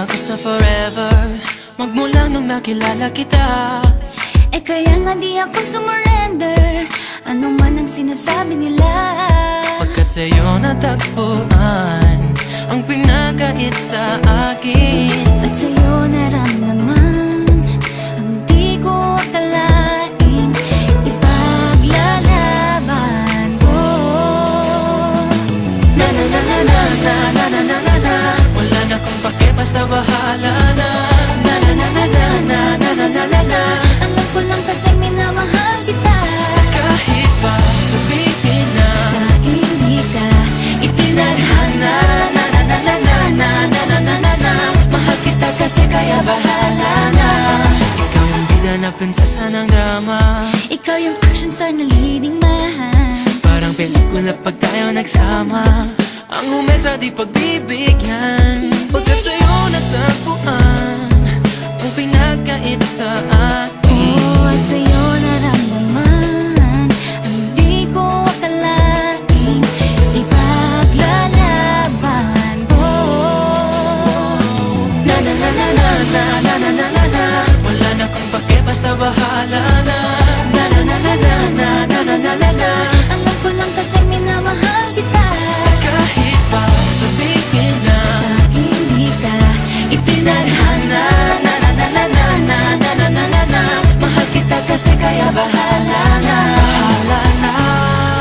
ako sa forever, magmula nung nakilala kita. Eh kaya nga di ako sumurrender, ano man ang sinasabi nila. Pagkat sa'yo natagpuan ang pinakait sa akin, At sa'yo naramdaman ang di ko akalain, ipaglalaban ko. na na na na na na na na na na na. Wala na kong pake, basta bahala na. Na na na na na na na na na na na. Alam ko lang kasi minamahal kita, Kahit pa sabihin na sa hindi ka itinadhana. Na na na na na na na na na na na. Mahal kita kasi kaya bahala na. Ikaw yung bida na prinsesa ng drama, ikaw yung action star na leading man. parang pelikula pag tayo nagsama. Ang umetra di pagbibigyan, pagkat sa'yo natagpuan ang pinagkait sa akin. Oh, at sa'yo naramdaman ang di ko akalain, ipaglalaban ko. Na na na na na na na na na na na. Wala na kong pake, basta bahala na. Na na na na na na na na na na na. Alam ko lang kasi minamahal kita, Kahit pa sabihin na sa hindi ka itinadhana. Na na na na na na na na na na na. Mahal kita kasi kaya bahala na. Bahala na.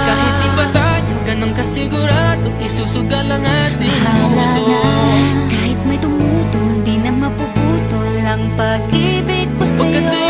Kahit di pa tayo ganun kasigurado, isusugal ang ating bahala puso. na. Kahit may tumutol, di na mapuputol ang pag-ibig ko Pagkat sa'yo.